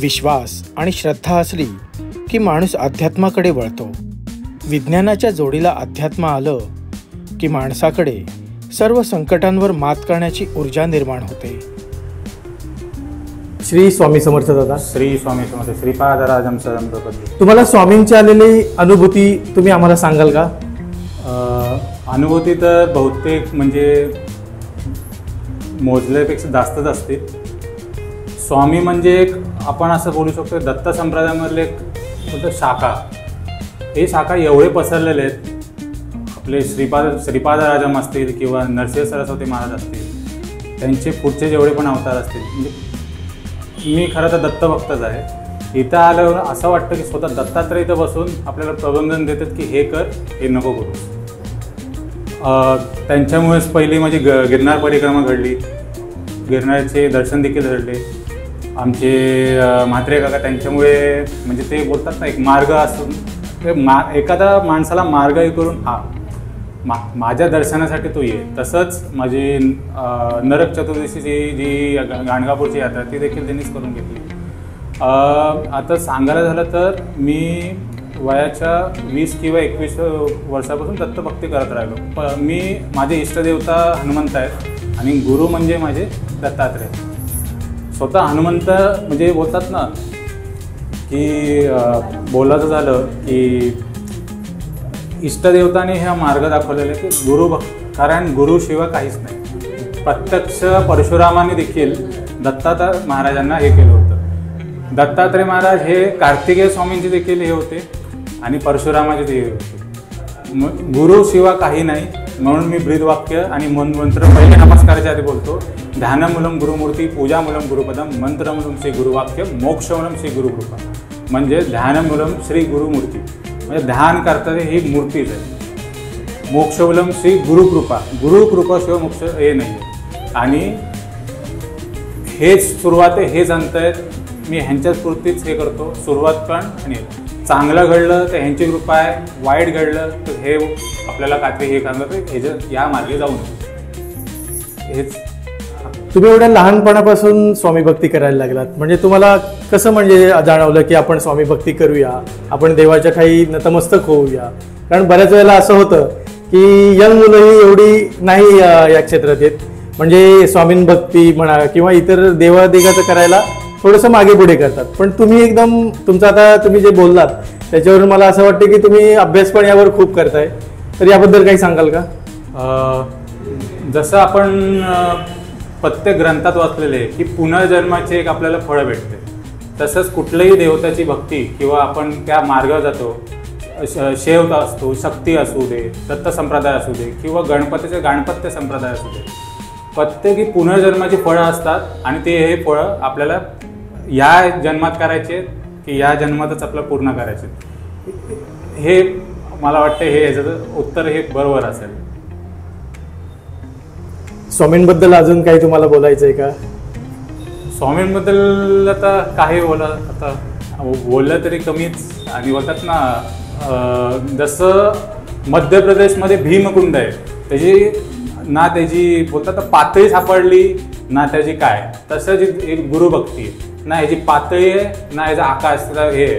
विश्वास आणि श्रद्धा असली की माणूस अध्यात्माकडे वळतो. विज्ञानाच्या जोडीला अध्यात्म आलं की माणसाकडे सर्व संकटांवर मात करण्याची ऊर्जा निर्माण होते. श्री स्वामी समर्थ दादा. श्री स्वामी समर्थ. श्रीपादराजम शरणं प्रपद्ये. तुम्हाला स्वामींची आलेली अनुभूती तुम्ही आम्हाला सांगाल का? अनुभूती तर बहुतेक म्हणजे मोजल्यापेक्षा जास्तच असते. स्वामी म्हणजे एक आपण असं बोलू शकतो दत्त संप्रदायामधले एक शाखा. हे शाखा एवढे पसरलेले आहेत. आपले श्रीपादराजम असतील किंवा नरसिंह सरस्वती महाराज असतील, त्यांचे पुढचे जेवढे पण अवतार असतील, म्हणजे मी खरं तर दत्तभक्तच आहे. इथं आल्यावर असं वाटतं की स्वतः दत्तात्रय इथं बसून आपल्याला प्रबंधन देतात की हे कर, हे नको करू. त्यांच्यामुळेच पहिली माझी गिरनार परिक्रमा घडली. गिरनारचे दर्शन देखील घडले. आमचे म्हात्रे काका त्यांच्यामुळे म्हणजे ते बोलतात ना एक मार्ग असून ते एखादा माणसाला मार्ग हे करून माझ्या दर्शनासाठी तो ये. तसंच माझी नरक चतुर्दशीची जी गाणगापूरची यात्रा ती देखील त्यांनीच करून घेतली. आता सांगायला झालं तर मी वयाच्या 20 किंवा 21 वर्षापासून दत्तभक्ती करत राहिलो. मी माझे इष्टदेवता हनुमंत आहेत आणि गुरु म्हणजे माझे दत्तात्रय. स्वतः हनुमंत म्हणजे बोलतात ना की बोलायचं झालं की इष्टदेवताने हा मार्ग दाखवलेला आहे की कारण गुरुशिवाय काहीच नाही. प्रत्यक्ष परशुरामाने देखील दत्तात्रय महाराजांना हे केलं होतं. दत्तात्रय महाराज हे कार्तिकेय स्वामींचे देखील हे होते आणि परशुरामाचे हे होते. गुरुशिवाय काही नाही. म्हणून मी ब्रीदवाक्य आणि मंत्र पहिले नमस्काराच्या आधी बोलतो. ध्यानमूलम गुरुमूर्ती, पूजामूलम गुरुपदम, मंत्रमूलम श्री गुरुवाक्य, मोक्षमूलम श्री गुरुकृपा. म्हणजे ध्यानमूलम श्री गुरुमूर्ती म्हणजे ध्यान करताना ही मूर्तीच आहे. मोक्षमूलम श्री गुरुकृपा, गुरुकृपाशिवाय मोक्ष हे नाही आहे. आणि हेच सुरुवात आहे, हेच अंत आहेत. मी ह्यांच्याच पुरतीच हे करतो. सुरुवात पण आणि चांगलं घडलं तर ह्यांची कृपा आहे, वाईट घडलं तर हे आपल्याला काहीतरी हे सांगत ह्याच्या या मार्गे जाऊन हेच. तुम्ही एवढ्या लहानपणापासून स्वामी भक्ती करायला लागलात, म्हणजे तुम्हाला कसं म्हणजे जाणवलं की आपण स्वामी भक्ती करूया, आपण देवाच्या काही नतमस्तक होऊया? कारण बऱ्याच वेळेला असं होतं की यंग मुलंही एवढी नाही या क्षेत्रात येत, म्हणजे स्वामीन भक्ती म्हणा किंवा इतर देवादेगाचं करायला थोडंसं मागे पुढे करतात. पण तुम्ही एकदम तुमचं आता तुम्ही जे बोललात त्याच्यावरून मला असं वाटतं की तुम्ही अभ्यास पण यावर खूप करताय, तर याबद्दल काही सांगाल का? जसं आपण प्रत्येक ग्रंथात वाचलेले की पुनर्जन्माचे एक आपल्याला फळ भेटते, तसंच कुठल्याही देवताची भक्ती किंवा आपण त्या मार्गावर जातो, शेवता असतो, शक्ती असू दे, दत्त संप्रदाय असू दे किंवा गणपतीचे गाणपत्य संप्रदाय असू दे, प्रत्येकी पुनर्जन्माची फळं असतात आणि ते हे फळं आपल्याला या जन्मात करायचे की या जन्मातच आपल्याला पूर्ण करायचे. हे मला वाटतं हे याचं उत्तर हे बरोबर असेल. स्वामींबद्दल अजून काही तुम्हाला बोलायचं आहे का? स्वामींबद्दल आता काही आता बोललं तरी कमीच. आणि बोलतात ना जसं मध्य प्रदेशमध्ये भीमकुंड आहे, त्याची बोलतात ना पातळी सापडली ना त्याची काय, तसं जी एक गुरुभक्ती आहे ना, ह्याची पातळी आहे ना ह्याचा आकाश हे आहे.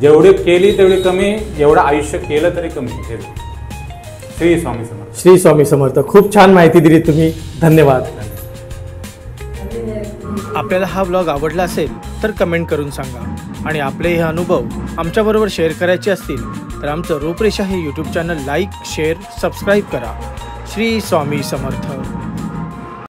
जेवढी केली तेवढी कमी, एवढं आयुष्य केलं तरी कमी. श्री स्वामी समर्थ. श्री स्वामी समर्थ. खूप छान माहिती दिली तुम्ही, धन्यवाद. आपल्याला हा व्लॉग आवडला असेल तर कमेंट करून सांगा आणि आपले हे अनुभव आमच्याबरोबर शेअर करायचे असतील तर आमचं रूपरेषा हे YouTube channel like, share, subscribe करा. श्री स्वामी समर्थ.